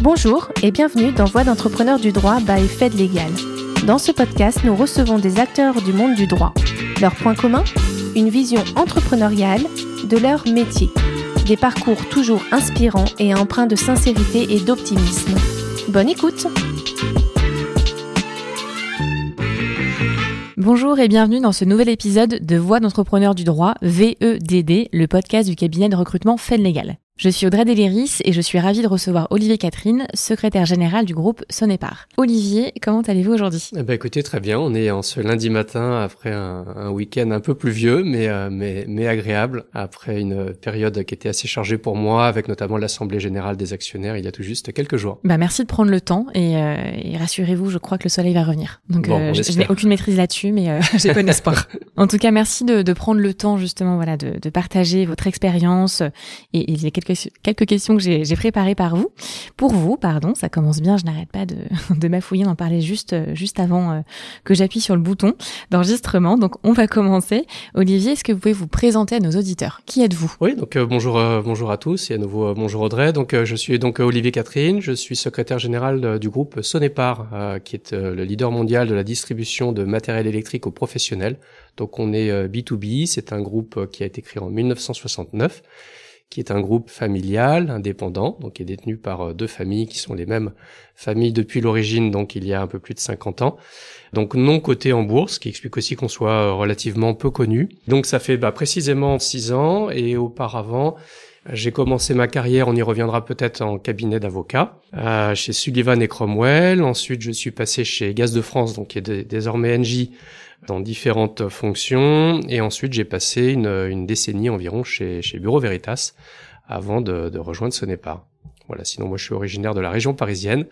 Bonjour et bienvenue dans Voix d'entrepreneurs du droit by Fed Legal. Dans ce podcast, nous recevons des acteurs du monde du droit. Leur point commun ? Une vision entrepreneuriale de leur métier. Des parcours toujours inspirants et empreints de sincérité et d'optimisme. Bonne écoute ! Bonjour et bienvenue dans ce nouvel épisode de Voix d'entrepreneurs du droit, VEDD, le podcast du cabinet de recrutement Fed Legal. Je suis Audrey Deléris et je suis ravie de recevoir Olivier Catherine, secrétaire général du groupe Sonepar. Olivier, comment allez-vous aujourd'hui ? Écoutez, très bien. On est en ce lundi matin après un week-end un peu pluvieux, mais agréable. Après une période qui était assez chargée pour moi, avec notamment l'Assemblée générale des actionnaires il y a tout juste quelques jours. Merci de prendre le temps et rassurez-vous, je crois que le soleil va revenir. Donc je n'ai aucune maîtrise là-dessus, mais j'ai bon espoir. En tout cas, merci de prendre le temps justement, de partager votre expérience et il y a quelques questions que j'ai préparées pour vous, ça commence bien, je n'arrête pas de m'affouiller d'en parler juste avant que j'appuie sur le bouton d'enregistrement. Donc on va commencer. Olivier, est-ce que vous pouvez vous présenter à nos auditeurs ? Qui êtes-vous ? Oui, donc bonjour à tous et à nouveau bonjour Audrey. Donc je suis donc Olivier Catherine, je suis secrétaire général du groupe Sonepar, qui est le leader mondial de la distribution de matériel électrique aux professionnels. Donc on est B2B, c'est un groupe qui a été créé en 1969. Qui est un groupe familial, indépendant, donc qui est détenu par deux familles qui sont les mêmes familles depuis l'origine, donc il y a un peu plus de 50 ans. Donc non coté en bourse, ce qui explique aussi qu'on soit relativement peu connu. Donc ça fait précisément 6 ans, et auparavant, j'ai commencé ma carrière, on y reviendra peut-être, en cabinet d'avocat, chez Sullivan & Cromwell. Ensuite, je suis passé chez Gaz de France, donc qui est désormais Engie, dans différentes fonctions, et ensuite j'ai passé une décennie environ chez Bureau Veritas avant de rejoindre Sonepar. Voilà, sinon moi je suis originaire de la région parisienne,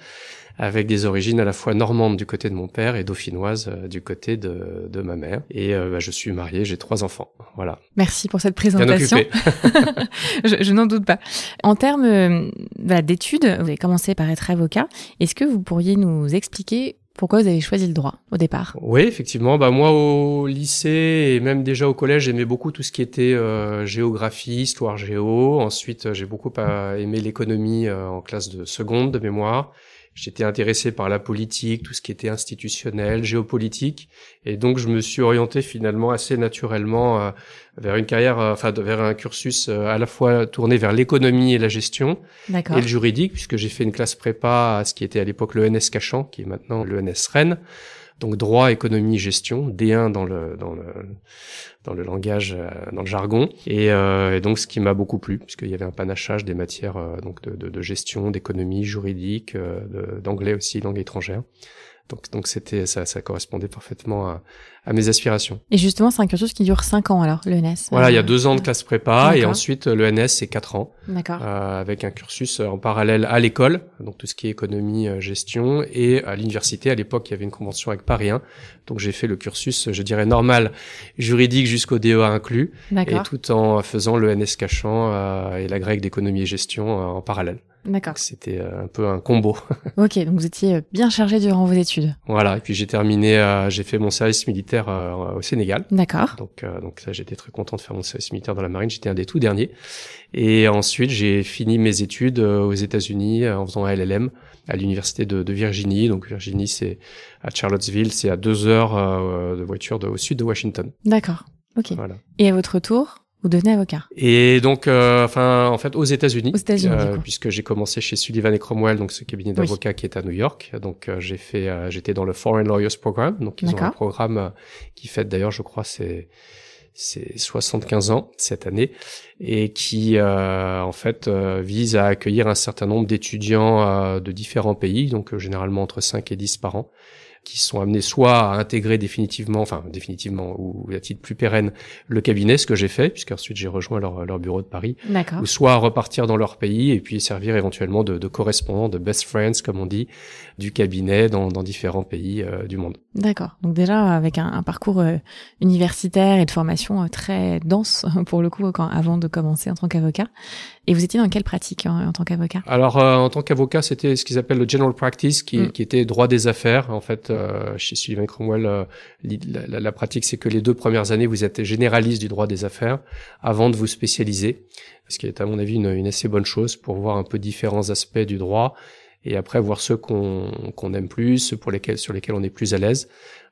avec des origines à la fois normandes du côté de mon père et dauphinoises du côté de ma mère. Et je suis marié, j'ai 3 enfants. Voilà. Merci pour cette présentation. Bien occupé. je n'en doute pas. En termes d'études, vous avez commencé par être avocat. Est-ce que vous pourriez nous expliquer pourquoi vous avez choisi le droit au départ ? Oui, effectivement. Moi, au lycée et même déjà au collège, j'aimais beaucoup tout ce qui était géographie, histoire géo. Ensuite, j'ai beaucoup aimé l'économie en classe de seconde de mémoire. J'étais intéressé par la politique, tout ce qui était institutionnel, géopolitique, et donc je me suis orienté finalement assez naturellement vers une carrière, vers un cursus à la fois tourné vers l'économie et la gestion, D'accord. Et le juridique, puisque j'ai fait une classe prépa à ce qui était à l'époque l'ENS Cachan, qui est maintenant l'ENS Rennes. Donc droit, économie, gestion, D1 dans le langage, dans le jargon, et donc ce qui m'a beaucoup plu, puisqu'il y avait un panachage des matières donc de gestion, d'économie, juridique, d'anglais aussi, langue étrangère. Donc c'était ça correspondait parfaitement à mes aspirations. Et justement, c'est un cursus qui dure 5 ans alors, l'ENS. Voilà, il y a 2 ans de classe prépa. D'accord. Et ensuite l'ENS c'est 4 ans. D'accord. Avec un cursus en parallèle à l'école, donc tout ce qui est économie, gestion, et à l'université. À l'époque, il y avait une convention avec Paris 1. Donc j'ai fait le cursus, je dirais normal, juridique jusqu'au DEA inclus. D'accord. Et tout en faisant l'ENS Cachan et la grecque d'économie et gestion en parallèle. D'accord. Donc, c'était un peu un combo. Ok, donc vous étiez bien chargé durant vos études. Voilà, et puis j'ai fait mon service militaire au Sénégal. D'accord. Donc ça, j'étais très content de faire mon service militaire dans la marine, j'étais un des tout derniers. Et ensuite, j'ai fini mes études aux États-Unis en faisant un LLM à l'université de Virginie. Donc Virginie, c'est à Charlottesville, c'est à 2 heures de voiture au sud de Washington. D'accord. Ok. Voilà. Et à votre retour, vous devenez avocat. Et donc, en fait, aux États-Unis, puisque j'ai commencé chez Sullivan & Cromwell, donc ce cabinet d'avocats qui est à New York. Donc, j'étais dans le Foreign Lawyers Program. Donc, ils ont un programme qui fête d'ailleurs, je crois, c'est 75 ans cette année, et qui vise à accueillir un certain nombre d'étudiants de différents pays, donc généralement entre 5 et 10 par an, qui sont amenés soit à intégrer définitivement ou à titre plus pérenne le cabinet, ce que j'ai fait, puisqu'ensuite j'ai rejoint leur bureau de Paris, D'accord. Ou soit à repartir dans leur pays et puis servir éventuellement de correspondant, de best friends comme on dit, du cabinet dans différents pays du monde. D'accord. Donc déjà avec un parcours universitaire et de formation très dense pour le coup avant de commencer en tant qu'avocat. Et vous étiez dans quelle pratique en tant qu'avocat ? Alors en tant qu'avocat, c'était ce qu'ils appellent le general practice, qui était droit des affaires. En fait, chez Sullivan & Cromwell, la pratique, c'est que les 2 premières années, vous êtes généraliste du droit des affaires avant de vous spécialiser, ce qui est à mon avis une assez bonne chose pour voir un peu différents aspects du droit et après voir ceux qu'on aime plus, ceux sur lesquels on est plus à l'aise.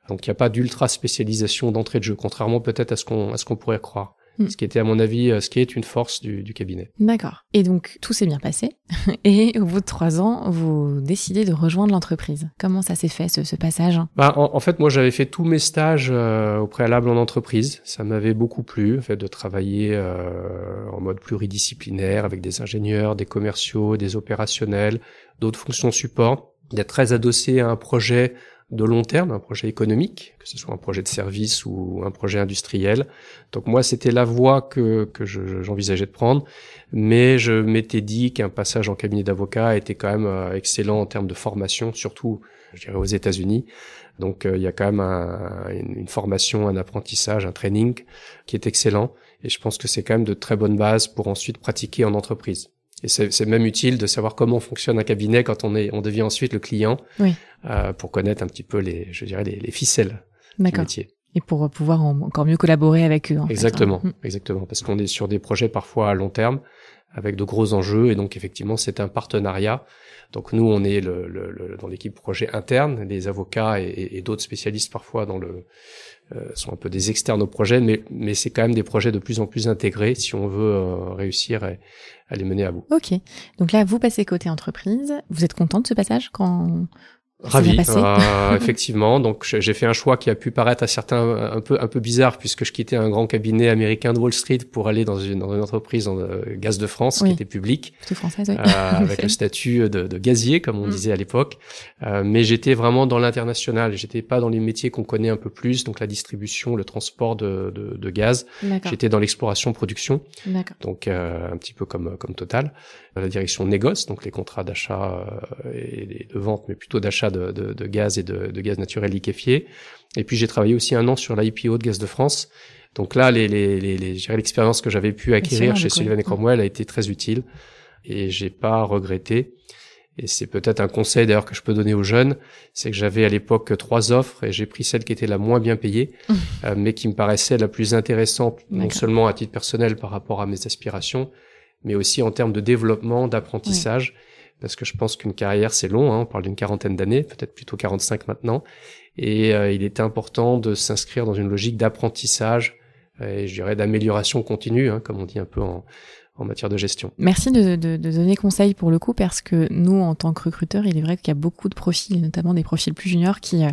Donc il n'y a pas d'ultra spécialisation d'entrée de jeu, contrairement peut-être à ce qu'on pourrait croire. Ce qui était à mon avis, ce qui est une force du cabinet. D'accord. Et donc tout s'est bien passé. Et au bout de 3 ans, vous décidez de rejoindre l'entreprise. Comment ça s'est fait ce passage ? En fait, moi j'avais fait tous mes stages au préalable en entreprise. Ça m'avait beaucoup plu, le fait de travailler en mode pluridisciplinaire avec des ingénieurs, des commerciaux, des opérationnels, d'autres fonctions support, d'être très adossé à un projet de long terme, un projet économique, que ce soit un projet de service ou un projet industriel. Donc moi, c'était la voie que j'envisageais de prendre, mais je m'étais dit qu'un passage en cabinet d'avocat était quand même excellent en termes de formation, surtout, je dirais, aux États-Unis. Donc il y a quand même une formation, un apprentissage, un training qui est excellent, et je pense que c'est quand même de très bonnes bases pour ensuite pratiquer en entreprise. Et c'est même utile de savoir comment fonctionne un cabinet quand on devient ensuite le client, oui. Pour connaître un petit peu les ficelles du métier. Et pour pouvoir encore mieux collaborer avec eux. Exactement, exactement, parce qu'on est sur des projets parfois à long terme, avec de gros enjeux, et donc effectivement c'est un partenariat. Donc nous on est dans l'équipe projet interne, les avocats et d'autres spécialistes parfois sont un peu des externes au projet, mais c'est quand même des projets de plus en plus intégrés si on veut réussir à les mener à bout. Ok, donc là vous passez côté entreprise, vous êtes content de ce passage quand... Ravi, effectivement. Donc j'ai fait un choix qui a pu paraître à certains un peu bizarre, puisque je quittais un grand cabinet américain de Wall Street pour aller dans une entreprise Gaz de France, qui était publique, française, oui. Avec le statut de gazier comme on disait à l'époque. Mais j'étais vraiment dans l'international. J'étais pas dans les métiers qu'on connaît un peu plus, donc la distribution, le transport de gaz. D'accord. J'étais dans l'exploration-production. D'accord. Donc un petit peu comme Total. La direction négoce, donc les contrats d'achat et de vente, mais plutôt d'achat de gaz et de gaz naturel liquéfié. Et puis j'ai travaillé aussi 1 an sur l'IPO de Gaz de France. Donc là, l'expérience que j'avais pu acquérir chez Sullivan & Cromwell a été très utile et j'ai pas regretté. Et c'est peut-être un conseil d'ailleurs que je peux donner aux jeunes, c'est que j'avais à l'époque 3 offres et j'ai pris celle qui était la moins bien payée, mais qui me paraissait la plus intéressante, non seulement à titre personnel par rapport à mes aspirations, mais aussi en termes de développement, d'apprentissage, parce que je pense qu'une carrière c'est long, on parle d'une 40aine d'années, peut-être plutôt 45 maintenant, et il était important de s'inscrire dans une logique d'apprentissage et je dirais d'amélioration continue, comme on dit un peu en matière de gestion. Merci de donner conseil pour le coup, parce que nous, en tant que recruteurs, il est vrai qu'il y a beaucoup de profils, notamment des profils plus juniors qui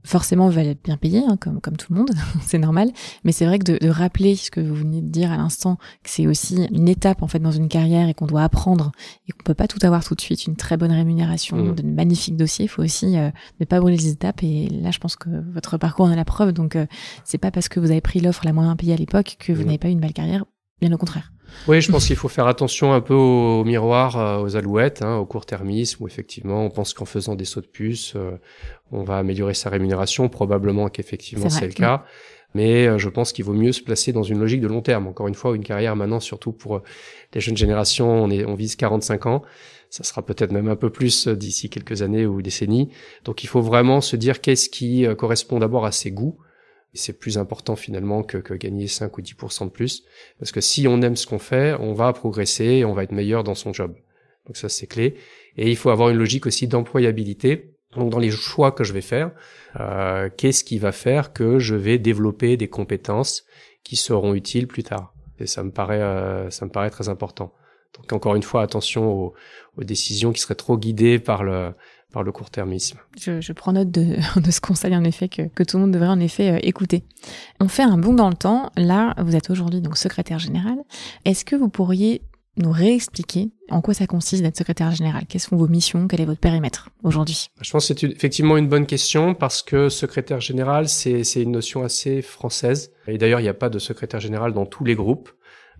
forcément veulent être bien payés, comme tout le monde, c'est normal. Mais c'est vrai que de rappeler ce que vous venez de dire à l'instant, que c'est aussi une étape en fait dans une carrière et qu'on doit apprendre et qu'on peut pas tout avoir tout de suite, une très bonne rémunération, de magnifiques dossiers. Il faut aussi ne pas brûler les étapes. Et là, je pense que votre parcours en est la preuve. Donc, c'est pas parce que vous avez pris l'offre la moins bien payée à l'époque que vous n'avez pas eu une belle carrière. Bien au contraire. Oui, je pense qu'il faut faire attention un peu au miroir, aux alouettes, au court-termisme, où effectivement on pense qu'en faisant des sauts de puce, on va améliorer sa rémunération. Probablement qu'effectivement c'est le cas. Mais je pense qu'il vaut mieux se placer dans une logique de long terme. Encore une fois, une carrière maintenant, surtout pour les jeunes générations, on vise 45 ans. Ça sera peut-être même un peu plus d'ici quelques années ou décennies. Donc il faut vraiment se dire qu'est-ce qui correspond d'abord à ses goûts. Et c'est plus important finalement que gagner 5 ou 10% de plus. Parce que si on aime ce qu'on fait, on va progresser et on va être meilleur dans son job. Donc ça, c'est clé. Et il faut avoir une logique aussi d'employabilité. Donc dans les choix que je vais faire, qu'est-ce qui va faire que je vais développer des compétences qui seront utiles plus tard. Et ça me paraît très important. Donc encore une fois, attention aux décisions qui seraient trop guidées par le court-termisme. Je prends note de ce conseil en effet que tout le monde devrait en effet écouter. On fait un bond dans le temps. Là, vous êtes aujourd'hui donc secrétaire général. Est-ce que vous pourriez nous réexpliquer en quoi ça consiste d'être secrétaire général? Quelles sont vos missions? Quel est votre périmètre aujourd'hui? Je pense que c'est effectivement une bonne question parce que secrétaire général, c'est une notion assez française. Et d'ailleurs, il n'y a pas de secrétaire général dans tous les groupes.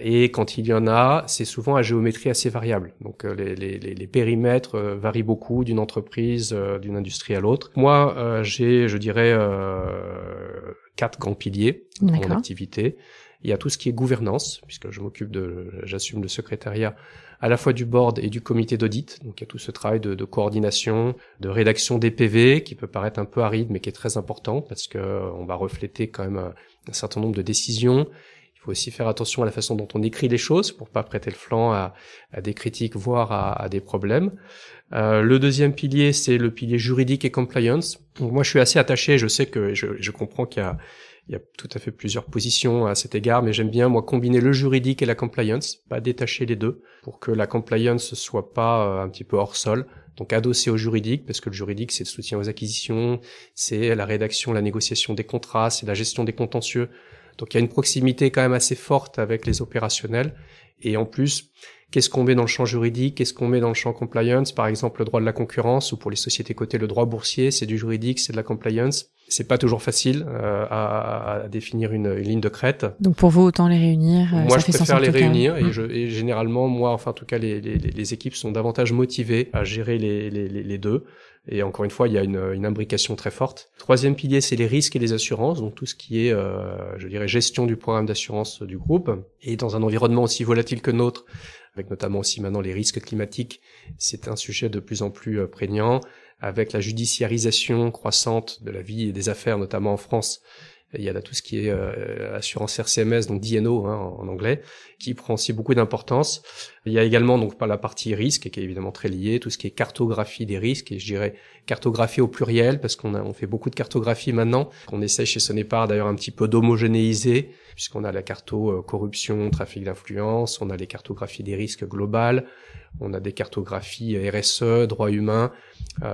Et quand il y en a, c'est souvent à géométrie assez variable. Donc les périmètres varient beaucoup d'une entreprise, d'une industrie à l'autre. Moi, j'ai, je dirais, 4 grands piliers dans mon activité. Il y a tout ce qui est gouvernance, puisque j'assume le secrétariat à la fois du board et du comité d'audit. Donc il y a tout ce travail de coordination, de rédaction des PV, qui peut paraître un peu aride, mais qui est très important, parce que on va refléter quand même un certain nombre de décisions. Il faut aussi faire attention à la façon dont on écrit les choses pour pas prêter le flanc à des critiques, voire à des problèmes. Le deuxième pilier, c'est le pilier juridique et compliance. Donc moi, je suis assez attaché. Je sais que je comprends qu'il y a tout à fait plusieurs positions à cet égard, mais j'aime bien, moi, combiner le juridique et la compliance, pas détacher les deux, pour que la compliance soit pas un petit peu hors sol. Donc adossé au juridique, parce que le juridique, c'est le soutien aux acquisitions, c'est la rédaction, la négociation des contrats, c'est la gestion des contentieux. Donc il y a une proximité quand même assez forte avec les opérationnels. Et en plus, qu'est-ce qu'on met dans le champ juridique, qu'est-ce qu'on met dans le champ compliance? Par exemple, le droit de la concurrence, ou pour les sociétés cotées, le droit boursier, c'est du juridique, c'est de la compliance. C'est pas toujours facile à définir une ligne de crête. Donc pour vous, autant les réunir. Moi, je préfère les réunir et généralement, moi, enfin en tout cas, les équipes sont davantage motivées à gérer les deux. Et encore une fois, il y a une imbrication très forte. Troisième pilier, c'est les risques et les assurances, donc tout ce qui est, je dirais, gestion du programme d'assurance du groupe. Et dans un environnement aussi volatile que nôtre, avec notamment aussi maintenant les risques climatiques, c'est un sujet de plus en plus prégnant. Avec la judiciarisation croissante de la vie et des affaires, notamment en France, il y a là tout ce qui est assurance RCMS, donc D&O en anglais, qui prend aussi beaucoup d'importance. Il y a également donc la partie risque, qui est évidemment très liée, tout ce qui est cartographie des risques, et je dirais cartographie au pluriel, parce qu'on fait beaucoup de cartographie maintenant, qu'on essaie chez Sonepar d'ailleurs un petit peu d'homogénéiser, puisqu'on a la carto corruption, trafic d'influence, on a les cartographies des risques globales, on a des cartographies RSE, droits humains,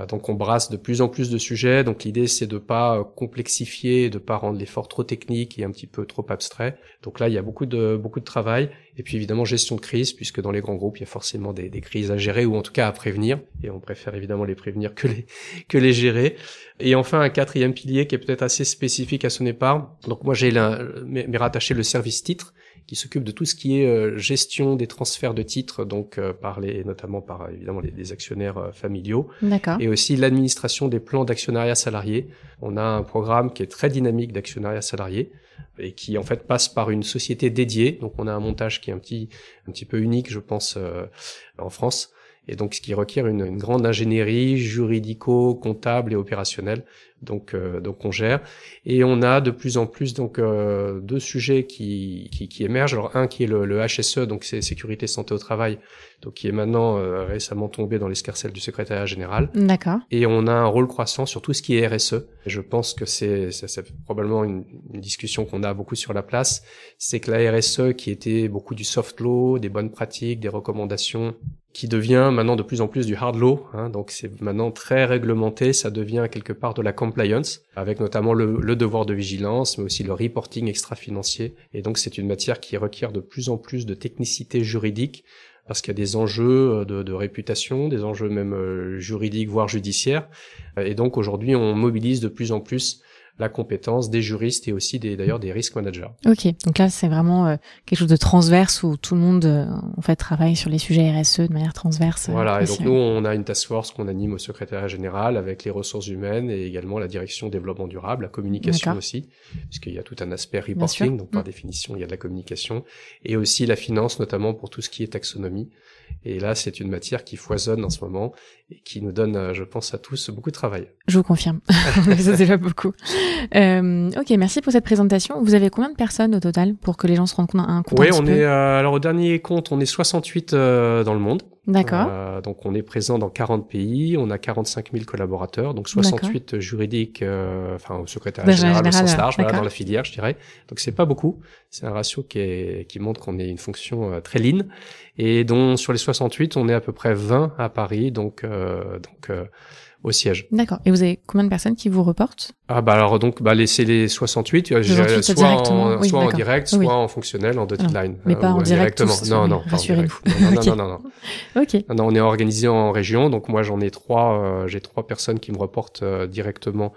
donc on brasse de plus en plus de sujets. Donc l'idée c'est de pas complexifier, de pas rendre l'effort trop technique et un petit peu trop abstrait. Donc là il y a beaucoup de travail. Et puis évidemment gestion de crise, puisque dans les grands groupes il y a forcément des crises à gérer ou en tout cas à prévenir. Et on préfère évidemment les prévenir que les gérer. Et enfin un quatrième pilier qui est peut-être assez spécifique à Sonepar. Donc moi j'ai m'est rattaché le service titre, qui s'occupe de tout ce qui est gestion des transferts de titres, donc notamment par évidemment les actionnaires familiaux. D'accord. Et aussi l'administration des plans d'actionnariat salarié. On a un programme qui est très dynamique d'actionnariat salarié et qui en fait passe par une société dédiée. Donc on a un montage qui est un petit peu unique, je pense, en France. Et donc ce qui requiert une grande ingénierie juridico-comptable et opérationnelle. Donc on gère, et on a de plus en plus donc deux sujets qui émergent. Alors un qui est le HSE, donc c'est sécurité santé au travail, donc qui est maintenant récemment tombé dans l'escarcelle du secrétariat général. D'accord. Et on a un rôle croissant sur tout ce qui est RSE. Et je pense que c'est probablement une discussion qu'on a beaucoup sur la place. C'est que la RSE, qui était beaucoup du soft law, des bonnes pratiques, des recommandations, qui devient maintenant de plus en plus du hard law, donc c'est maintenant très réglementé, ça devient quelque part de la compliance, avec notamment le devoir de vigilance, mais aussi le reporting extra-financier. Et donc c'est une matière qui requiert de plus en plus de technicité juridique, parce qu'il y a des enjeux de réputation, des enjeux même juridiques, voire judiciaires. Et donc aujourd'hui on mobilise de plus en plus la compétence des juristes et aussi d'ailleurs des risk managers. Ok, donc là c'est vraiment quelque chose de transverse où tout le monde en fait travaille sur les sujets RSE de manière transverse. Voilà, et donc nous on a une task force qu'on anime au secrétariat général avec les ressources humaines et également la direction développement durable, la communication aussi, puisqu'il y a tout un aspect reporting, donc par définition il y a de la communication, et aussi la finance notamment pour tout ce qui est taxonomie. Et là, c'est une matière qui foisonne en ce moment et qui nous donne, je pense, à tous beaucoup de travail. Je vous confirme. Ça, c'est pas beaucoup. Ok, merci pour cette présentation. Vous avez combien de personnes au total pour que les gens se rendent compte un peu? Oui, on est, alors au dernier compte, on est 68 dans le monde. D'accord. Donc on est présent dans 40 pays, on a 45 000 collaborateurs, donc 68 juridiques, au secrétariat général au sens large, voilà, dans la filière, je dirais. Donc c'est pas beaucoup, c'est un ratio qui montre qu'on est une fonction très lean, et dont sur les 68, on est à peu près 20 à Paris, donc au siège. D'accord. Et vous avez combien de personnes qui vous reportent? C'est les 68, soit en direct, soit en fonctionnel, en dotted line. Mais pas en direct directement. Non, rassurez-vous. Non. Ok. Non, on est organisé en région, donc moi j'en ai j'ai 3 personnes qui me reportent directement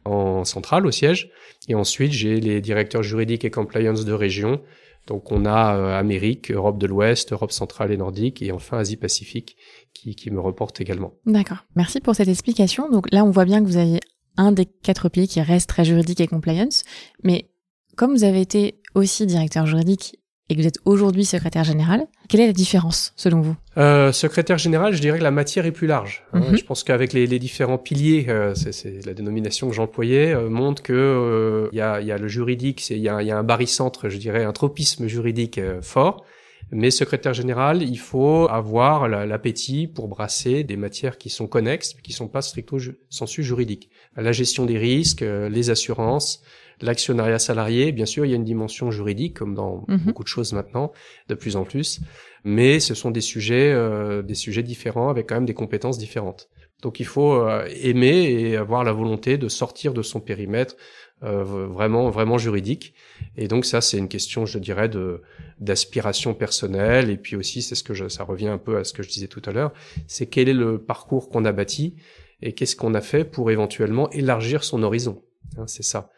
en centrale, au siège. Et ensuite, j'ai les directeurs juridiques et compliance de région. Donc on a Amérique, Europe de l'Ouest, Europe centrale et nordique, et enfin Asie-Pacifique qui me reporte également. D'accord. Merci pour cette explication. Donc là, on voit bien que vous avez un des 4 pays qui reste très juridique et compliance, mais comme vous avez été aussi directeur juridique et que vous êtes aujourd'hui secrétaire général. Quelle est la différence selon vous? Secrétaire général, je dirais que la matière est plus large. Je pense qu'avec les différents piliers, c'est la dénomination que j'employais, montre que il y a le juridique, il y a un barycentre, je dirais, un tropisme juridique fort. Mais secrétaire général, il faut avoir l'appétit pour brasser des matières qui sont connexes, qui sont pas stricto sensu juridiques. La gestion des risques, les assurances, l'actionnariat salarié, bien sûr, il y a une dimension juridique, comme dans beaucoup de choses maintenant, de plus en plus. Mais ce sont des sujets différents, avec quand même des compétences différentes. Donc il faut aimer et avoir la volonté de sortir de son périmètre vraiment juridique. Et donc ça, c'est une question, je dirais, d'aspiration personnelle. Et puis aussi, ça revient un peu à ce que je disais tout à l'heure, c'est quel est le parcours qu'on a bâti et qu'est-ce qu'on a fait pour éventuellement élargir son horizon. C'est ça.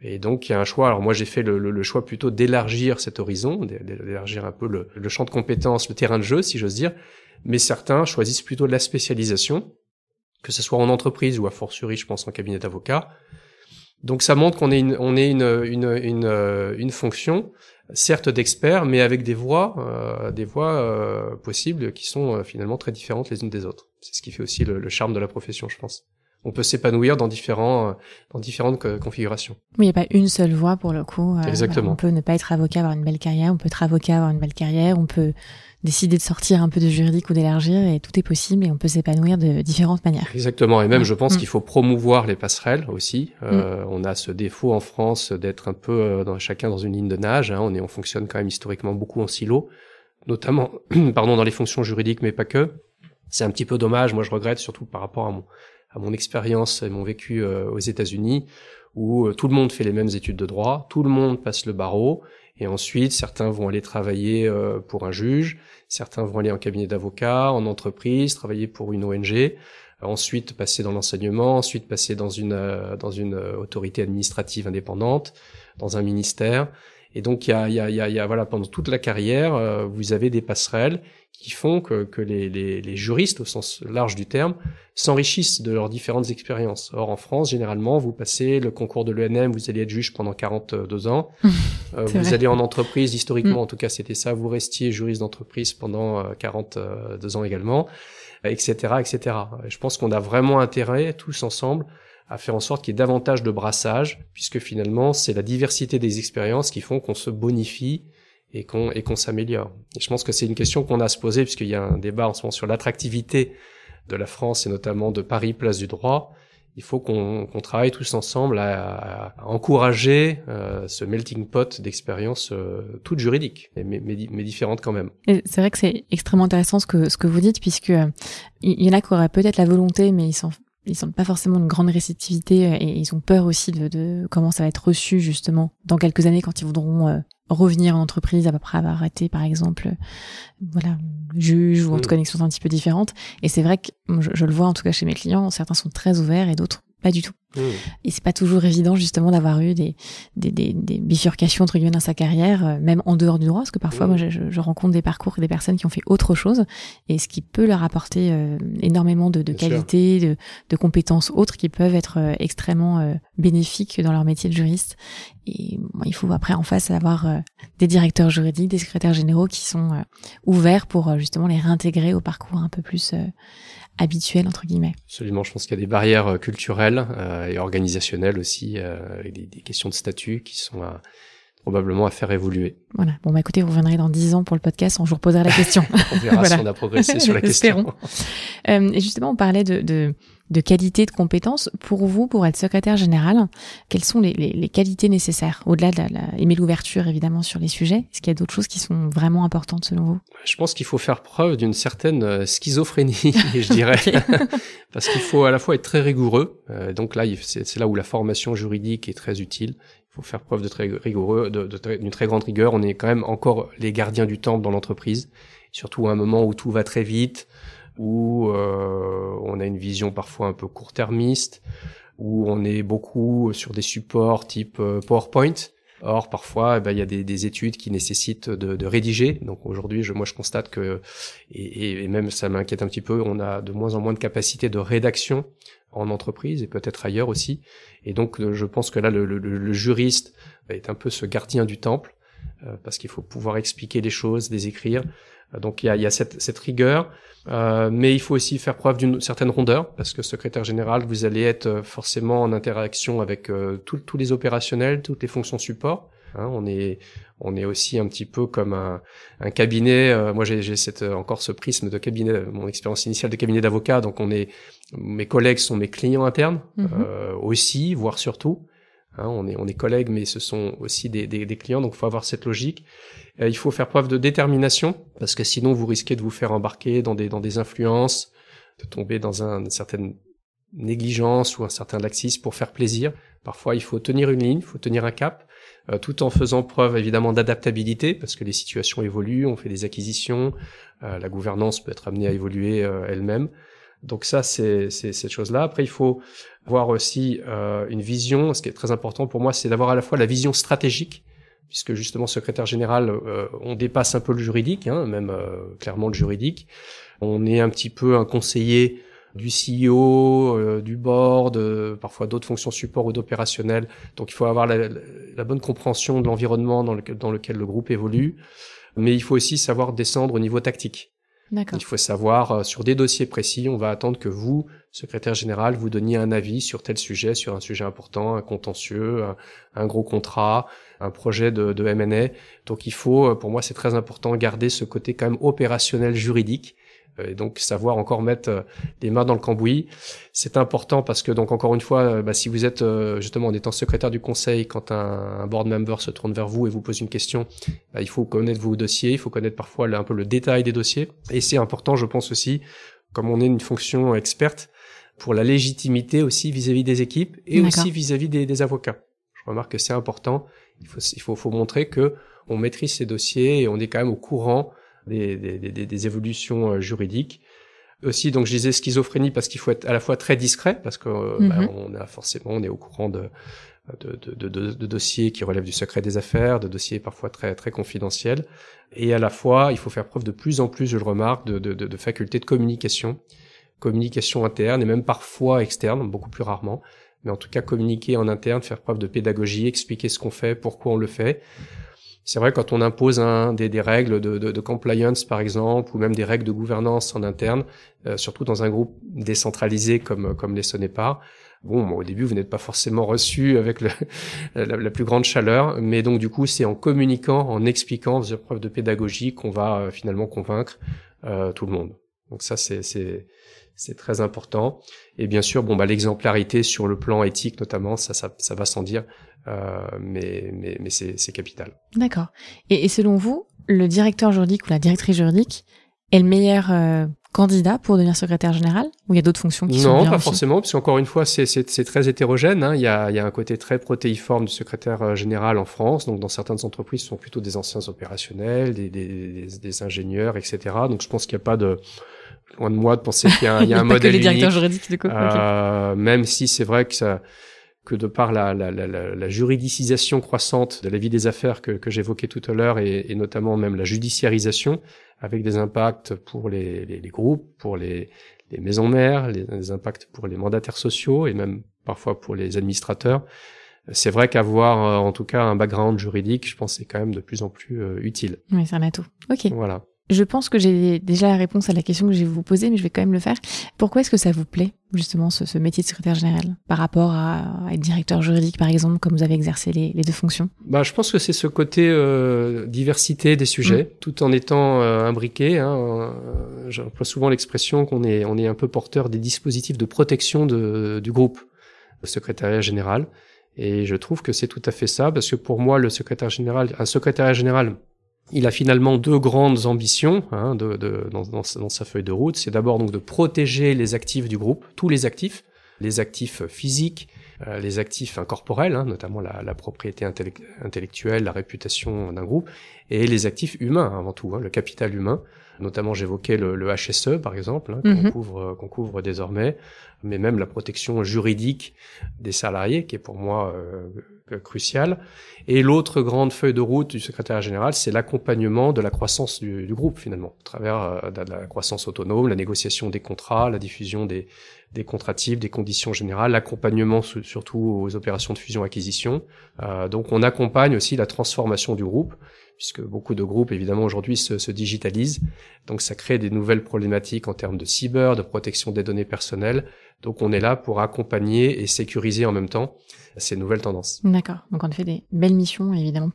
Et donc il y a un choix. Alors moi, j'ai fait le choix plutôt d'élargir cet horizon, d'élargir un peu le champ de compétences, le terrain de jeu, si j'ose dire. Mais certains choisissent plutôt de la spécialisation, que ce soit en entreprise ou a fortiori, je pense, en cabinet d'avocat. Donc ça montre qu'on est une fonction, certes d'expert, mais avec des voies possibles qui sont finalement très différentes les unes des autres. C'est ce qui fait aussi le charme de la profession, je pense. On peut s'épanouir dans différentes configurations. Oui, il n'y a pas une seule voie pour le coup. Exactement. On peut ne pas être avocat, avoir une belle carrière. On peut être avocat, avoir une belle carrière. On peut décider de sortir un peu de juridique ou d'élargir, et tout est possible et on peut s'épanouir de différentes manières. Exactement. Et même, je pense qu'il faut promouvoir les passerelles aussi. On a ce défaut en France d'être un peu chacun dans une ligne de nage. On fonctionne quand même historiquement beaucoup en silo, notamment, dans les fonctions juridiques, mais pas que. C'est un petit peu dommage. Moi, je regrette surtout par rapport à mon expérience et mon vécu aux États-Unis, où tout le monde fait les mêmes études de droit, tout le monde passe le barreau, et ensuite certains vont aller travailler pour un juge, certains vont aller en cabinet d'avocat, en entreprise, travailler pour une ONG, ensuite passer dans l'enseignement, ensuite passer dans une autorité administrative indépendante, dans un ministère. Et donc il y a voilà, pendant toute la carrière, vous avez des passerelles qui font que les juristes au sens large du terme s'enrichissent de leurs différentes expériences. Or en France, généralement, vous passez le concours de l'ENM, vous allez être juge pendant 42 ans. Vous allez en entreprise, historiquement en tout cas c'était ça, vous restiez juriste d'entreprise pendant 42 ans également, etc., etc. Et je pense qu'on a vraiment intérêt tous ensemble à faire en sorte qu'il y ait davantage de brassage, puisque finalement c'est la diversité des expériences qui font qu'on se bonifie et qu'on s'améliore. Et je pense que c'est une question qu'on a à se poser, puisqu'il y a un débat en ce moment sur l'attractivité de la France et notamment de Paris, place du droit. Il faut qu'on travaille tous ensemble à encourager ce melting pot d'expériences toutes juridiques, mais différentes quand même. Et c'est vrai que c'est extrêmement intéressant ce que vous dites, puisque il y en a qui auraient peut-être la volonté, mais ils sentent pas forcément une grande réceptivité et ils ont peur aussi de comment ça va être reçu justement dans quelques années quand ils voudront revenir en entreprise après avoir été par exemple juge ou en tout cas une expérience un petit peu différente. Et c'est vrai que je le vois en tout cas chez mes clients, certains sont très ouverts et d'autres pas du tout. Et c'est pas toujours évident justement d'avoir eu des bifurcations entre guillemets dans sa carrière, même en dehors du droit, parce que parfois moi je rencontre des parcours et des personnes qui ont fait autre chose, et ce qui peut leur apporter énormément de qualités, de compétences autres qui peuvent être extrêmement bénéfiques dans leur métier de juriste. Et bon, il faut après en face avoir des directeurs juridiques, des secrétaires généraux qui sont ouverts pour justement les réintégrer au parcours un peu plus habituel entre guillemets. Absolument, je pense qu'il y a des barrières culturelles et organisationnelles aussi, avec des questions de statut qui sont probablement à faire évoluer. Voilà. Bon, bah écoutez, vous reviendrez dans 10 ans pour le podcast, je vous reposerai la question. On verra si on a progressé sur la question. Et justement, on parlait de qualité, de compétences. Pour vous, pour être secrétaire général, quelles sont les qualités nécessaires? Au-delà de aimer l'ouverture, évidemment, sur les sujets, est-ce qu'il y a d'autres choses qui sont vraiment importantes selon vous? Je pense qu'il faut faire preuve d'une certaine schizophrénie, je dirais. Parce qu'il faut à la fois être très rigoureux. Donc là, c'est là où la formation juridique est très utile. Il faut faire preuve de très rigoureux, d'une très grande rigueur. On est quand même encore les gardiens du temple dans l'entreprise. Surtout à un moment où tout va très vite, où on a une vision parfois un peu court-termiste, où on est beaucoup sur des supports type PowerPoint. Or, parfois, il y a des études qui nécessitent de rédiger. Donc aujourd'hui, moi, je constate que, et même ça m'inquiète un petit peu, on a de moins en moins de capacité de rédaction en entreprise et peut-être ailleurs aussi. Et donc, je pense que là, le juriste est un peu ce gardien du temple parce qu'il faut pouvoir expliquer les choses, les écrire. Donc il y a cette rigueur, mais il faut aussi faire preuve d'une certaine rondeur, parce que secrétaire général, vous allez être forcément en interaction avec tous les opérationnels, toutes les fonctions support. Hein, on est aussi un petit peu comme un cabinet. Moi, j'ai encore ce prisme de cabinet, mon expérience initiale de cabinet d'avocat. Donc, mes collègues sont mes clients internes aussi, voire surtout. Hein, on est collègues, mais ce sont aussi des clients. Donc, il faut avoir cette logique. Il faut faire preuve de détermination, parce que sinon, vous risquez de vous faire embarquer dans des influences, de tomber dans une certaine négligence ou un certain laxisme pour faire plaisir. Parfois, il faut tenir une ligne, il faut tenir un cap, tout en faisant preuve évidemment d'adaptabilité, parce que les situations évoluent, on fait des acquisitions, la gouvernance peut être amenée à évoluer elle-même. Donc ça, c'est cette chose-là. Après, il faut avoir aussi une vision. Ce qui est très important pour moi, c'est d'avoir à la fois la vision stratégique, puisque justement, secrétaire général, on dépasse un peu le juridique, hein, même clairement le juridique. On est un petit peu un conseiller du CEO, du board, parfois d'autres fonctions support ou d'opérationnel. Donc il faut avoir la bonne compréhension de l'environnement dans lequel le groupe évolue, mais il faut aussi savoir descendre au niveau tactique. D'accord. Il faut savoir, sur des dossiers précis, on va attendre que vous, secrétaire général, vous donniez un avis sur tel sujet, sur un sujet important, un contentieux, un gros contrat, un projet de M&A. Donc il faut, pour moi c'est très important, garder ce côté quand même opérationnel juridique. Et donc savoir encore mettre les mains dans le cambouis, c'est important parce que donc encore une fois, si vous êtes justement en étant secrétaire du conseil, quand un board member se tourne vers vous et vous pose une question, il faut connaître vos dossiers, il faut connaître parfois un peu le détail des dossiers. Et c'est important, je pense aussi, comme on est une fonction experte, pour la légitimité aussi vis-à-vis des équipes et aussi vis-à-vis des avocats. Je remarque que c'est important. Il faut montrer que on maîtrise ces dossiers et on est quand même au courant des évolutions juridiques. Aussi, donc je disais schizophrénie parce qu'il faut être à la fois très discret, parce que on est au courant de dossiers qui relèvent du secret des affaires, de dossiers parfois très très confidentiels, et à la fois il faut faire preuve de plus en plus, je le remarque, de faculté de communication interne et même parfois externe, beaucoup plus rarement, mais en tout cas communiquer en interne, faire preuve de pédagogie, expliquer ce qu'on fait, pourquoi on le fait. C'est vrai, quand on impose des règles de compliance, par exemple, ou même des règles de gouvernance en interne, surtout dans un groupe décentralisé comme les Sonepar, au début, vous n'êtes pas forcément reçu avec la plus grande chaleur, mais donc du coup, c'est en communiquant, en expliquant, en faisant preuve de pédagogie qu'on va finalement convaincre tout le monde. Donc ça, c'est très important. Et bien sûr, l'exemplarité sur le plan éthique, notamment, ça va sans dire. Mais c'est capital. D'accord. Et selon vous, le directeur juridique ou la directrice juridique est le meilleur candidat pour devenir secrétaire général, ou il y a d'autres fonctions qui sont bien Non, pas aussi forcément, parce qu'encore une fois, c'est très hétérogène. Hein. Il y a un côté très protéiforme du secrétaire général en France. Donc, dans certaines entreprises, ce sont plutôt des anciens opérationnels, des ingénieurs, etc. Donc, je pense qu'il n'y a pas de loin de moi de penser qu'il y a un modèle unique. Les directeurs juridiques, du coup. Même si c'est vrai que de par la juridicisation croissante de la vie des affaires que j'évoquais tout à l'heure et notamment même la judiciarisation avec des impacts pour les groupes, pour les maisons mères, des impacts pour les mandataires sociaux et même parfois pour les administrateurs. C'est vrai qu'avoir en tout cas un background juridique, je pense, c'est quand même de plus en plus utile. Oui, c'est un atout. Ok. Voilà. Je pense que j'ai déjà la réponse à la question que je vais vous poser, mais je vais quand même le faire. Pourquoi est-ce que ça vous plaît, justement, ce métier de secrétaire général, par rapport à être directeur juridique, par exemple, comme vous avez exercé les deux fonctions ? Je pense que c'est ce côté diversité des sujets, tout en étant imbriqué. J'emploie souvent l'expression qu'on est un peu porteur des dispositifs de protection du groupe, le secrétariat général. Et je trouve que c'est tout à fait ça, parce que pour moi, un secrétariat général, il a finalement deux grandes ambitions dans sa feuille de route. C'est d'abord donc de protéger les actifs du groupe, tous les actifs physiques, les actifs corporels, notamment la propriété intellectuelle, la réputation d'un groupe, et les actifs humains avant tout, le capital humain. Notamment, j'évoquais le HSE par exemple, qu'on couvre désormais, mais même la protection juridique des salariés, qui est pour moi crucial. Et l'autre grande feuille de route du secrétaire général, c'est l'accompagnement de la croissance du groupe, finalement, à travers de la croissance autonome, la négociation des contrats, la diffusion des contrats types, des conditions générales, l'accompagnement surtout aux opérations de fusion-acquisition. Donc on accompagne aussi la transformation du groupe, puisque beaucoup de groupes, évidemment, aujourd'hui se digitalisent. Donc ça crée des nouvelles problématiques en termes de cyber, de protection des données personnelles. Donc on est là pour accompagner et sécuriser en même temps ces nouvelles tendances. D'accord. Donc on fait des belles missions, évidemment.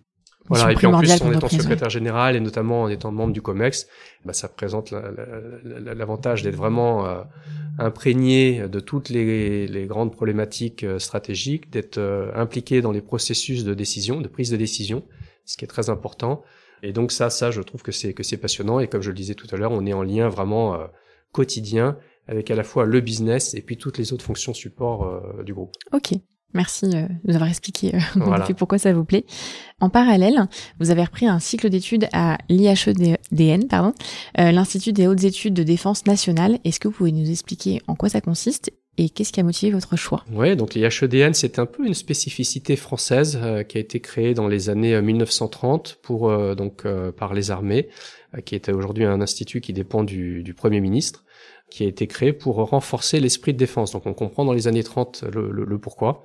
Voilà, et puis en plus, en étant secrétaire général et notamment en étant membre du COMEX, ça présente l'avantage d'être vraiment imprégné de toutes les grandes problématiques stratégiques, d'être impliqué dans les processus de décision, de prise de décision, ce qui est très important. Et donc ça, je trouve que c'est passionnant. Et comme je le disais tout à l'heure, on est en lien vraiment quotidien avec à la fois le business et puis toutes les autres fonctions support du groupe. Ok. Merci de nous avoir expliqué pourquoi ça vous plaît. En parallèle, vous avez repris un cycle d'études à l'IHEDN, l'Institut des hautes études de défense nationale. Est-ce que vous pouvez nous expliquer en quoi ça consiste et qu'est-ce qui a motivé votre choix? Oui, donc l'IHEDN, c'est un peu une spécificité française qui a été créée dans les années 1930 par les armées, qui est aujourd'hui un institut qui dépend du Premier ministre, qui a été créé pour renforcer l'esprit de défense. Donc on comprend dans les années 30 le pourquoi.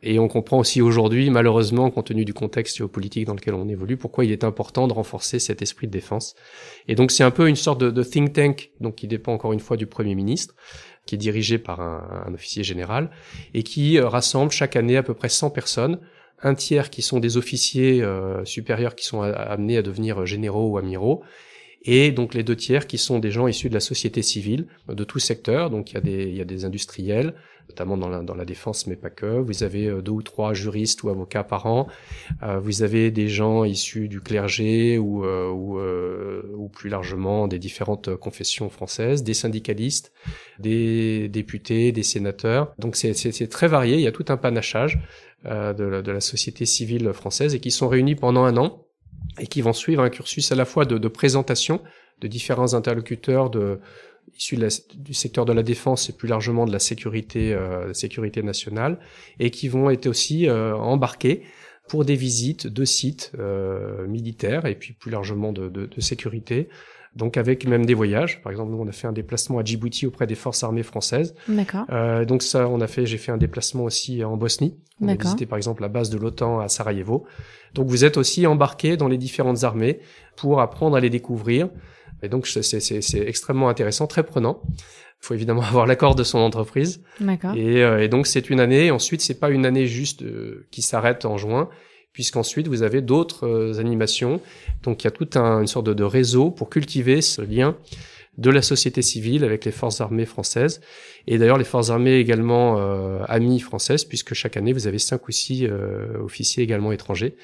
Et on comprend aussi aujourd'hui, malheureusement, compte tenu du contexte géopolitique dans lequel on évolue, pourquoi il est important de renforcer cet esprit de défense. Et donc c'est un peu une sorte de think tank, donc qui dépend encore une fois du Premier ministre, qui est dirigé par un officier général, et qui rassemble chaque année à peu près 100 personnes, un tiers qui sont des officiers supérieurs qui sont amenés à devenir généraux ou amiraux, et donc les 2 tiers qui sont des gens issus de la société civile, de tout secteur. Donc il y a des industriels, notamment dans la défense, mais pas que. Vous avez 2 ou 3 juristes ou avocats par an. Vous avez des gens issus du clergé ou plus largement des différentes confessions françaises, des syndicalistes, des députés, des sénateurs. Donc c'est très varié. Il y a tout un panachage de la société civile française et qui sont réunis pendant 1 an. Et qui vont suivre un cursus à la fois de présentation de différents interlocuteurs issus du secteur de la défense et plus largement de la sécurité nationale, et qui vont être aussi embarqués pour des visites de sites militaires et puis plus largement de sécurité. Donc avec même des voyages. Par exemple, nous on a fait un déplacement à Djibouti auprès des forces armées françaises. D'accord. Donc ça, j'ai fait un déplacement aussi en Bosnie. On a visité par exemple la base de l'OTAN à Sarajevo. Donc vous êtes aussi embarqués dans les différentes armées pour apprendre à les découvrir. Et donc c'est extrêmement intéressant, très prenant. Il faut évidemment avoir l'accord de son entreprise. D'accord. Et donc c'est une année. Ensuite, c'est pas une année juste qui s'arrête en juin, puisqu'ensuite vous avez d'autres animations. Donc il y a toute une sorte de réseau pour cultiver ce lien de la société civile avec les forces armées françaises. Et d'ailleurs les forces armées également amies françaises, puisque chaque année vous avez 5 ou 6 officiers également étrangers,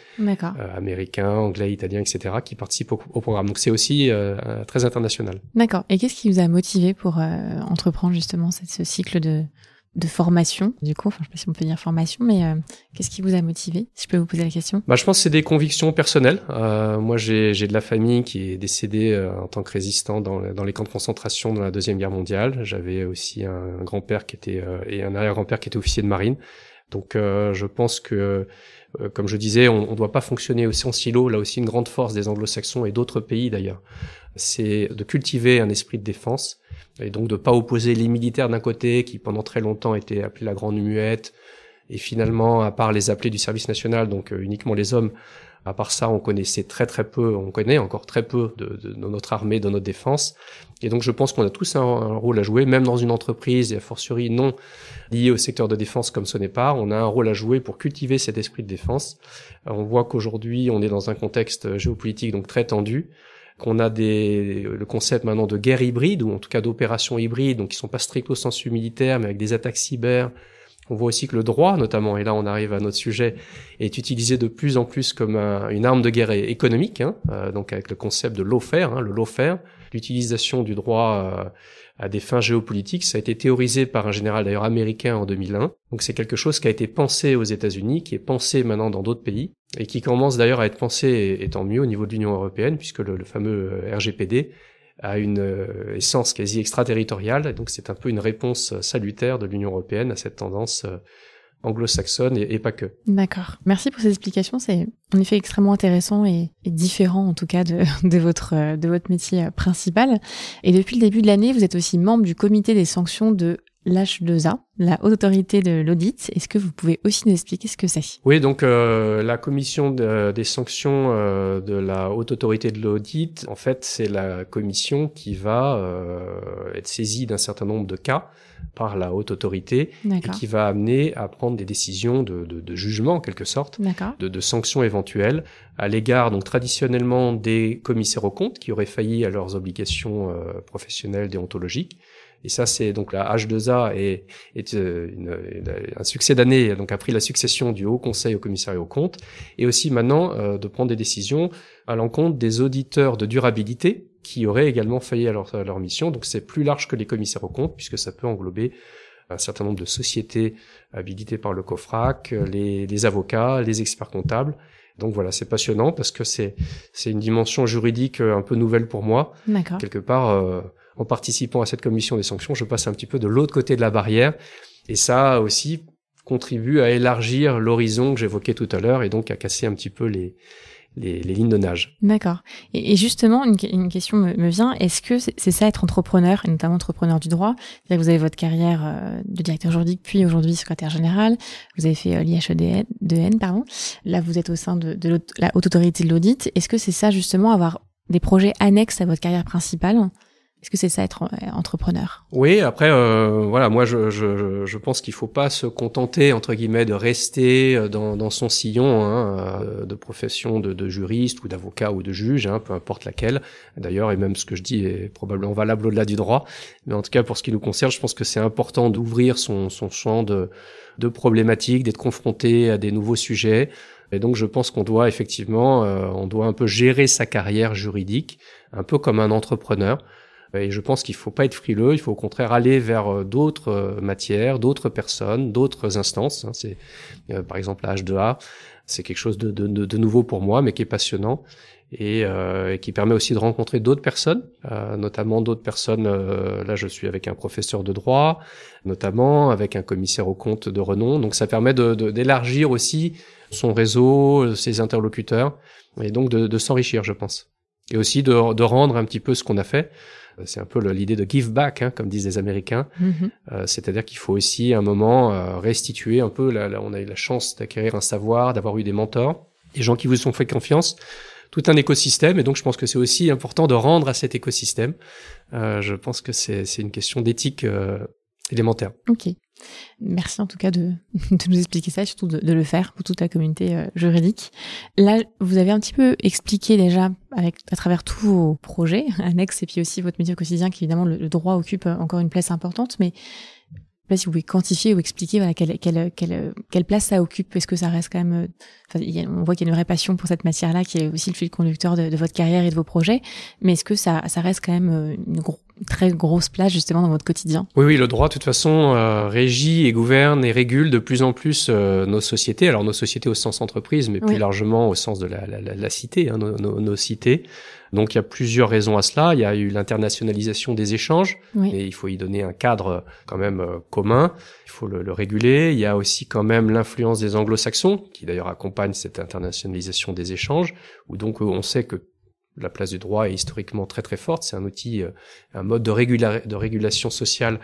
américains, anglais, italiens, etc., qui participent au programme. Donc c'est aussi très international. D'accord. Et qu'est-ce qui vous a motivé pour entreprendre justement ce cycle de formation, du coup, je sais pas si on peut dire formation, mais qu'est-ce qui vous a motivé, si je peux vous poser la question? Je pense que c'est des convictions personnelles. Moi, j'ai de la famille qui est décédée en tant que résistant dans les camps de concentration dans la Deuxième Guerre mondiale. J'avais aussi un grand-père qui était et un arrière-grand-père qui était officier de marine. Donc, je pense que, comme je disais, on doit pas fonctionner aussi en silo. Là aussi, une grande force des Anglo-Saxons et d'autres pays d'ailleurs, c'est de cultiver un esprit de défense. Et donc de pas opposer les militaires d'un côté, qui pendant très longtemps étaient appelés la Grande Muette, et finalement, à part les appelés du service national, donc uniquement les hommes, à part ça, on connaissait on connaît encore très peu de notre armée, de notre défense. Et donc je pense qu'on a tous un rôle à jouer, même dans une entreprise, et a fortiori non lié au secteur de défense comme Sonepar, on a un rôle à jouer pour cultiver cet esprit de défense. On voit qu'aujourd'hui, on est dans un contexte géopolitique donc très tendu, qu'on a le concept maintenant de guerre hybride, ou en tout cas d'opérations hybrides, donc qui sont pas stricto sensu militaires, mais avec des attaques cyber. On voit aussi que le droit, notamment, et là on arrive à notre sujet, est utilisé de plus en plus comme une arme de guerre économique, donc avec le concept de lawfare, le lawfare, l'utilisation du droit à des fins géopolitiques. Ça a été théorisé par un général d'ailleurs américain en 2001. Donc c'est quelque chose qui a été pensé aux États-Unis, qui est pensé maintenant dans d'autres pays, et qui commence d'ailleurs à être pensé, et tant mieux, au niveau de l'Union européenne, puisque le fameux RGPD a une essence quasi extraterritoriale. Donc c'est un peu une réponse salutaire de l'Union européenne à cette tendance anglo-saxonne et pas que. D'accord. Merci pour ces explications. C'est en effet extrêmement intéressant et différent en tout cas de votre métier principal. Et depuis le début de l'année, vous êtes aussi membre du comité des sanctions de l'H2A, la Haute Autorité de l'Audit. Est-ce que vous pouvez aussi nous expliquer ce que c'est? Oui, donc la commission des sanctions de la Haute Autorité de l'Audit, en fait, c'est la commission qui va être saisie d'un certain nombre de cas par la Haute Autorité et qui va amener à prendre des décisions de jugement, en quelque sorte, de sanctions éventuelles à l'égard, donc traditionnellement, des commissaires aux comptes qui auraient failli à leurs obligations professionnelles déontologiques. Et ça, c'est donc la H2A est un succès d'année, donc a pris la succession du Haut Conseil au Commissariat aux comptes, et aussi maintenant de prendre des décisions à l'encontre des auditeurs de durabilité qui auraient également failli à leur mission. Donc c'est plus large que les commissaires aux comptes, puisque ça peut englober un certain nombre de sociétés habilitées par le COFRAC, les avocats, les experts comptables. Donc voilà, c'est passionnant parce que c'est une dimension juridique un peu nouvelle pour moi. Quelque part, en participant à cette commission des sanctions, je passe un petit peu de l'autre côté de la barrière, et ça aussi contribue à élargir l'horizon que j'évoquais tout à l'heure, et donc à casser un petit peu les lignes de nage. D'accord. Et justement, une question me vient. Est-ce que c'est ça être entrepreneur, et notamment entrepreneur du droit? C'est-à-dire que vous avez votre carrière de directeur juridique, puis aujourd'hui secrétaire général. Vous avez fait l'IHEDN, pardon. Là, vous êtes au sein de la Haute Autorité de l'Audit. Est-ce que c'est ça, justement, avoir des projets annexes à votre carrière principale? Est-ce que c'est ça être entrepreneur? Oui, après voilà, moi je pense qu'il faut pas se contenter entre guillemets de rester dans son sillon de profession de juriste ou d'avocat ou de juge, peu importe laquelle. D'ailleurs, et même ce que je dis est probablement valable au-delà du droit, mais en tout cas pour ce qui nous concerne, je pense que c'est important d'ouvrir son champ de problématiques, d'être confronté à des nouveaux sujets. Et donc je pense qu'on doit effectivement on doit un peu gérer sa carrière juridique un peu comme un entrepreneur. Et je pense qu'il faut pas être frileux, il faut au contraire aller vers d'autres matières, d'autres personnes, d'autres instances. C'est par exemple la H2A, c'est quelque chose de nouveau pour moi, mais qui est passionnant et qui permet aussi de rencontrer d'autres personnes, notamment d'autres personnes. Là, je suis avec un professeur de droit, notamment avec un commissaire aux comptes de renom. Donc, ça permet d'élargir aussi son réseau, ses interlocuteurs, et donc de s'enrichir, je pense. Et aussi de rendre un petit peu ce qu'on a fait. C'est un peu l'idée de give back, comme disent les Américains. C'est-à-dire qu'il faut aussi à un moment restituer un peu. Là, on a eu la chance d'acquérir un savoir, d'avoir eu des mentors, des gens qui vous ont fait confiance, tout un écosystème. Et donc, je pense que c'est aussi important de rendre à cet écosystème. Je pense que c'est une question d'éthique élémentaire. Ok. Merci en tout cas de nous expliquer ça et surtout de le faire pour toute la communauté juridique. Là, vous avez un petit peu expliqué déjà à travers tous vos projets annexes et puis aussi votre métier au quotidien qu'évidemment le droit occupe encore une place importante, mais je sais pas si vous pouvez quantifier ou expliquer quelle place ça occupe. Est-ce que ça reste quand même... on voit qu'il y a une vraie passion pour cette matière-là qui est aussi le fil conducteur de votre carrière et de vos projets, mais est-ce que ça reste quand même une très grosse place justement dans votre quotidien? Oui, le droit de toute façon régit et gouverne et régule de plus en plus nos sociétés. Alors nos sociétés au sens entreprise, mais plus largement au sens de la cité, nos cités. Donc il y a plusieurs raisons à cela. Il y a eu l'internationalisation des échanges, et il faut y donner un cadre quand même commun. Il faut le réguler. Il y a aussi quand même l'influence des anglo-saxons, qui d'ailleurs accompagne cette internationalisation des échanges, où donc on sait que la place du droit est historiquement très très forte. C'est un outil, un mode de régulation sociale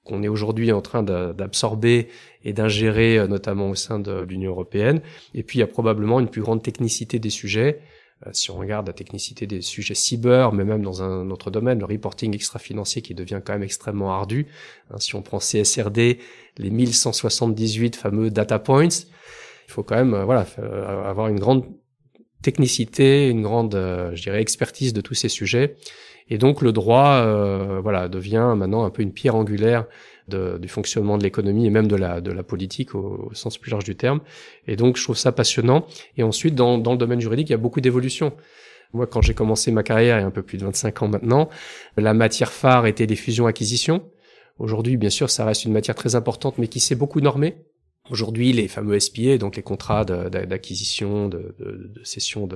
qu'on est aujourd'hui en train d'absorber et d'ingérer, notamment au sein de l'Union européenne. Et puis il y a probablement une plus grande technicité des sujets. Si on regarde la technicité des sujets cyber, mais même dans un autre domaine, le reporting extra-financier qui devient quand même extrêmement ardu. Si on prend CSRD, les 1178 fameux data points, il faut quand même avoir une grande technicité, une grande, expertise de tous ces sujets. Et donc le droit, devient maintenant un peu une pierre angulaire du fonctionnement de l'économie et même de la politique au sens plus large du terme. Et donc je trouve ça passionnant. Et ensuite, dans le domaine juridique, il y a beaucoup d'évolutions. Moi, quand j'ai commencé ma carrière, il y a un peu plus de 25 ans maintenant, la matière phare était les fusions-acquisitions. Aujourd'hui, bien sûr, ça reste une matière très importante, mais qui s'est beaucoup normée. Aujourd'hui, les fameux SPA, donc les contrats d'acquisition, de cession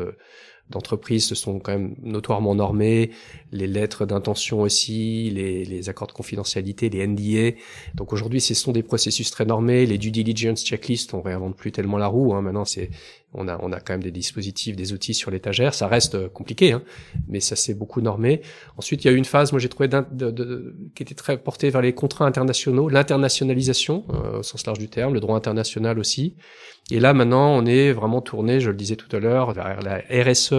d'entreprises se sont quand même notoirement normées, les lettres d'intention aussi, les accords de confidentialité, les NDA. Donc aujourd'hui, ce sont des processus très normés. Les due diligence checklists, on réinvente plus tellement la roue. Maintenant, on a quand même des dispositifs, des outils sur l'étagère. Ça reste compliqué, mais ça s'est beaucoup normé. Ensuite, il y a eu une phase, moi j'ai trouvé qui était très portée vers les contrats internationaux, l'internationalisation au sens large du terme, le droit international aussi. Et là, maintenant, on est vraiment tourné, je le disais tout à l'heure, vers la RSE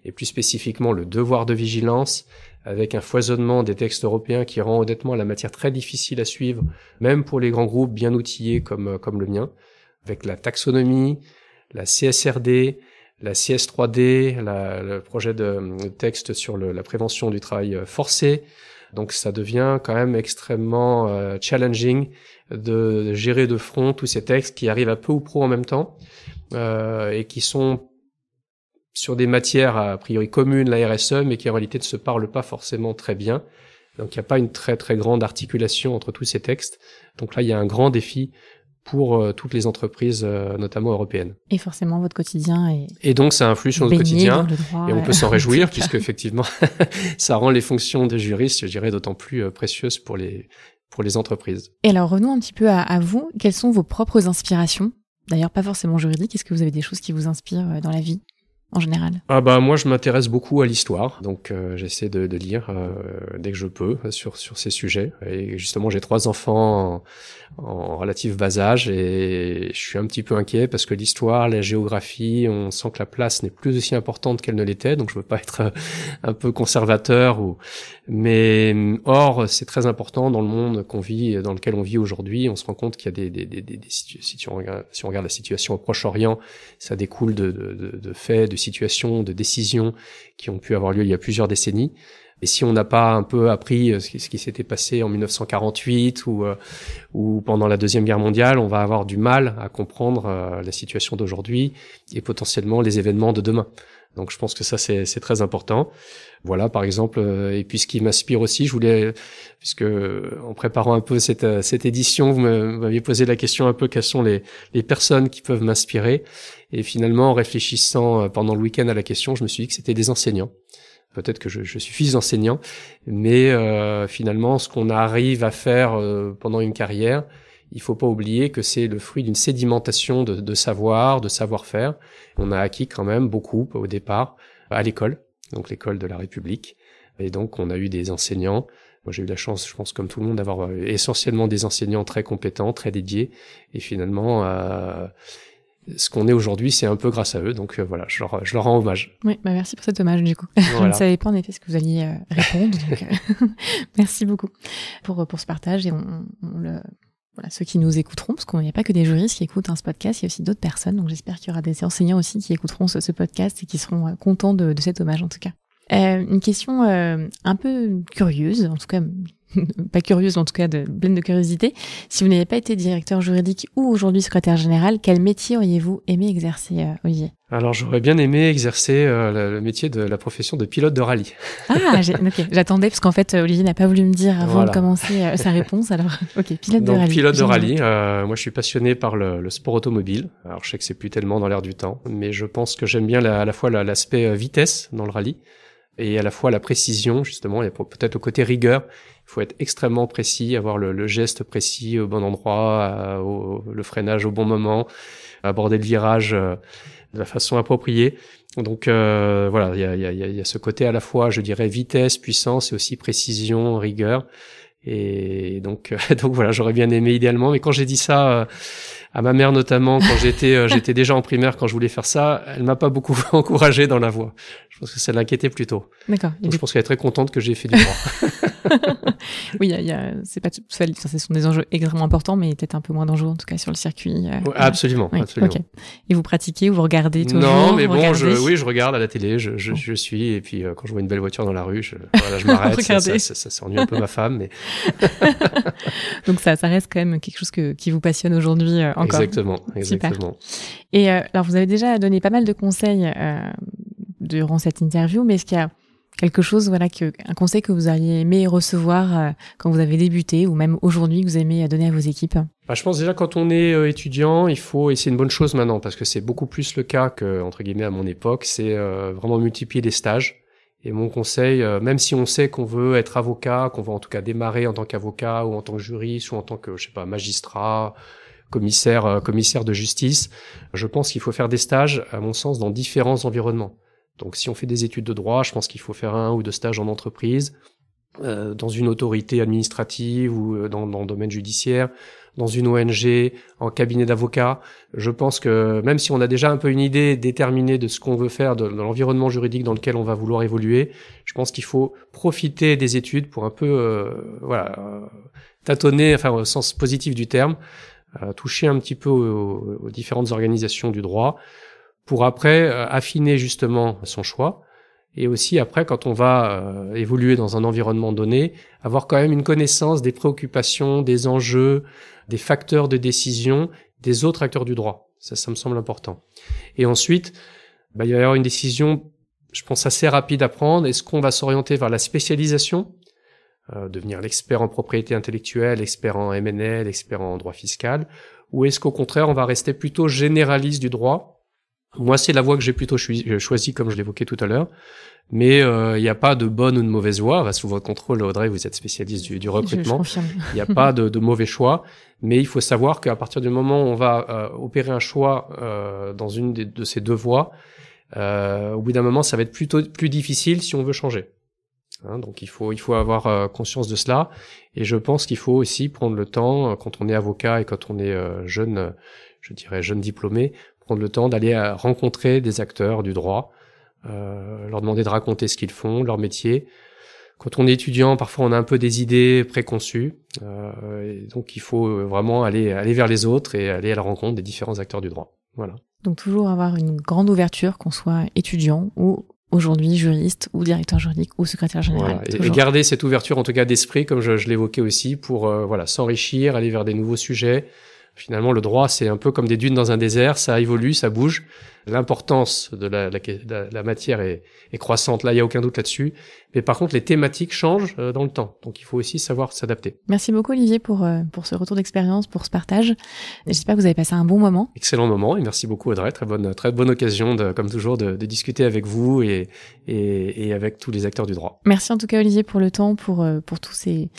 et plus spécifiquement le devoir de vigilance, avec un foisonnement des textes européens qui rend honnêtement la matière très difficile à suivre, même pour les grands groupes bien outillés comme le mien, avec la taxonomie, la CSRD, la CS3D, le projet de texte sur la prévention du travail forcé. Donc ça devient quand même extrêmement challenging de gérer de front tous ces textes qui arrivent à peu ou prou en même temps et qui sont sur des matières a priori communes, la RSE, mais qui en réalité ne se parlent pas forcément très bien. Donc il n'y a pas une très très grande articulation entre tous ces textes. Donc là, il y a un grand défi pour toutes les entreprises, notamment européennes. Et forcément, votre quotidien et donc, ça influe sur notre quotidien. Et on peut s'en réjouir, puisque effectivement, ça rend les fonctions des juristes, je dirais, d'autant plus précieuses pour les entreprises. Et alors, revenons un petit peu à vous. Quelles sont vos propres inspirations? D'ailleurs, pas forcément juridiques. Est-ce que vous avez des choses qui vous inspirent dans la vie en général? Moi je m'intéresse beaucoup à l'histoire, donc j'essaie de lire dès que je peux sur ces sujets. Et justement j'ai 3 enfants en relatif bas âge et je suis un petit peu inquiet parce que l'histoire, la géographie, on sent que la place n'est plus aussi importante qu'elle ne l'était, donc je veux pas être un peu conservateur mais or c'est très important dans le monde dans lequel on vit aujourd'hui. On se rend compte qu'il y a des si on regarde la situation au Proche-Orient, ça découle de faits, de situations, de décisions qui ont pu avoir lieu il y a plusieurs décennies. Et si on n'a pas un peu appris ce qui s'était passé en 1948 ou pendant la Deuxième Guerre mondiale, on va avoir du mal à comprendre la situation d'aujourd'hui et potentiellement les événements de demain. Donc je pense que ça c'est très important. Voilà, par exemple, et puis ce qui m'inspire aussi, puisque en préparant un peu cette édition, vous m'aviez posé la question un peu quelles sont les personnes qui peuvent m'inspirer. Et finalement, en réfléchissant pendant le week-end à la question, je me suis dit que c'était des enseignants. Peut-être que je suis fils d'enseignant, mais finalement, ce qu'on arrive à faire pendant une carrière, il faut pas oublier que c'est le fruit d'une sédimentation de savoir, de savoir-faire. On a acquis quand même beaucoup au départ à l'école, donc l'école de la République. Et donc, on a eu des enseignants. Moi, j'ai eu la chance, je pense, comme tout le monde, d'avoir essentiellement des enseignants très compétents, très dédiés. Et finalement, ce qu'on est aujourd'hui, c'est un peu grâce à eux. Donc voilà, je leur rends hommage. Oui, merci pour cet hommage du coup. Voilà. Je ne savais pas en effet ce que vous alliez répondre. Donc, merci beaucoup pour ce partage. Et voilà, ceux qui nous écouteront, parce qu'il n'y a pas que des juristes qui écoutent ce podcast, il y a aussi d'autres personnes. Donc j'espère qu'il y aura des enseignants aussi qui écouteront ce podcast et qui seront contents de cet hommage en tout cas. Une question un peu curieuse, en tout cas pas curieuse, en tout cas pleine de curiosité. Si vous n'avez pas été directeur juridique ou aujourd'hui secrétaire général, quel métier auriez-vous aimé exercer, Olivier? Alors j'aurais bien aimé exercer le métier de la profession de pilote de rallye. Ah, ok, j'attendais parce qu'en fait Olivier n'a pas voulu me dire avant de commencer sa réponse. Alors, ok, pilote de rallye. Pilote de rallye. Moi, je suis passionné par le sport automobile. Alors je sais que c'est plus tellement dans l'air du temps, mais je pense que j'aime bien à la fois l'aspect vitesse dans le rallye et à la fois la précision justement, et peut-être le côté rigueur. Il faut être extrêmement précis, avoir le geste précis au bon endroit, le freinage au bon moment, aborder le virage de la façon appropriée. Donc voilà, il y a ce côté à la fois, je dirais, vitesse, puissance et aussi précision, rigueur. Et donc voilà, j'aurais bien aimé idéalement. Mais quand j'ai dit ça à ma mère notamment, quand j'étais déjà en primaire quand je voulais faire ça, elle m'a pas beaucoup encouragé dans la voie. Je pense que ça l'inquiétait plutôt. D'accord. Donc je pense qu'elle est très contente que j'ai fait du droit. Oui, c'est pas ce sont des enjeux extrêmement importants, mais peut-être un peu moins dangereux en tout cas sur le circuit. Ouais, absolument, oui, absolument. Okay. Et vous pratiquez ou vous regardez toujours? Non, mais bon, je regarde à la télé, je suis, et puis quand je vois une belle voiture dans la rue, je m'arrête. ça s'ennuie un peu ma femme, mais. Donc ça reste quand même quelque chose qui vous passionne aujourd'hui encore. Exactement. Super. Et alors vous avez déjà donné pas mal de conseils durant cette interview, mais est-ce qu'il y a quelque chose, un conseil que vous auriez aimé recevoir quand vous avez débuté, ou même aujourd'hui que vous aimez donner à vos équipes? Je pense déjà quand on est étudiant, et c'est une bonne chose maintenant, parce que c'est beaucoup plus le cas que, entre guillemets, à mon époque, c'est vraiment multiplier les stages. Et mon conseil, même si on sait qu'on veut être avocat, qu'on va en tout cas démarrer en tant qu'avocat ou en tant que juriste ou en tant que, magistrat, commissaire de justice, je pense qu'il faut faire des stages, à mon sens, dans différents environnements. Donc si on fait des études de droit, je pense qu'il faut faire 1 ou 2 stages en entreprise, dans une autorité administrative ou dans le domaine judiciaire, dans une ONG, en cabinet d'avocat. Je pense que même si on a déjà un peu une idée déterminée de ce qu'on veut faire, de l'environnement juridique dans lequel on va vouloir évoluer, je pense qu'il faut profiter des études pour un peu tâtonner, au sens positif du terme, toucher un petit peu aux différentes organisations du droit, pour après affiner justement son choix. Et aussi après, quand on va évoluer dans un environnement donné, avoir quand même une connaissance des préoccupations, des enjeux, des facteurs de décision des autres acteurs du droit. Ça me semble important. Et ensuite, il va y avoir une décision, je pense, assez rapide à prendre. Est-ce qu'on va s'orienter vers la spécialisation, devenir l'expert en propriété intellectuelle, expert en M&A, expert en droit fiscal, ou est-ce qu'au contraire, on va rester plutôt généraliste du droit? Moi, c'est la voie que j'ai plutôt choisie, comme je l'évoquais tout à l'heure. Mais il n'y a pas de bonne ou de mauvaise voie. Sous votre contrôle, Audrey, vous êtes spécialiste du recrutement. Il n'y a pas de mauvais choix. Mais il faut savoir qu'à partir du moment où on va opérer un choix dans une de ces 2 voies, au bout d'un moment, ça va être plutôt plus difficile si on veut changer. Donc il faut avoir conscience de cela. Et je pense qu'il faut aussi prendre le temps, quand on est avocat et quand on est jeune diplômé, prendre le temps d'aller rencontrer des acteurs du droit, leur demander de raconter ce qu'ils font, leur métier. Quand on est étudiant, parfois on a un peu des idées préconçues, et donc il faut vraiment aller vers les autres et aller à la rencontre des différents acteurs du droit. Voilà. Donc toujours avoir une grande ouverture, qu'on soit étudiant ou aujourd'hui juriste ou directeur juridique ou secrétaire général. Voilà. Et garder cette ouverture en tout cas d'esprit, comme je l'évoquais aussi, pour s'enrichir, aller vers des nouveaux sujets. Finalement, le droit, c'est un peu comme des dunes dans un désert, ça évolue, ça bouge. L'importance de la matière est croissante, là, il n'y a aucun doute là-dessus. Mais par contre, les thématiques changent dans le temps. Donc, il faut aussi savoir s'adapter. Merci beaucoup, Olivier, pour ce retour d'expérience, pour ce partage. J'espère que vous avez passé un bon moment. Excellent moment, et merci beaucoup, Audrey. Très bonne occasion, comme toujours, de discuter avec vous et avec tous les acteurs du droit. Merci en tout cas, Olivier, pour le temps, pour tous ces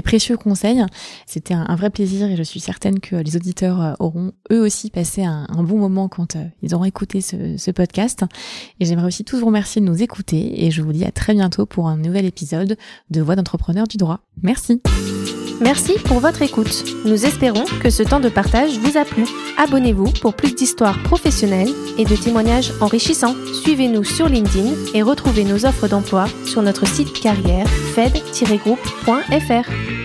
précieux conseils. C'était un vrai plaisir et je suis certaine que les auditeurs auront eux aussi passé un bon moment quand ils auront écouté ce podcast. Et j'aimerais aussi tous vous remercier de nous écouter et je vous dis à très bientôt pour un nouvel épisode de Voix d'entrepreneurs du droit. Merci. Merci pour votre écoute. Nous espérons que ce temps de partage vous a plu. Abonnez-vous pour plus d'histoires professionnelles et de témoignages enrichissants. Suivez-nous sur LinkedIn et retrouvez nos offres d'emploi sur notre site carrière fed-group.fr.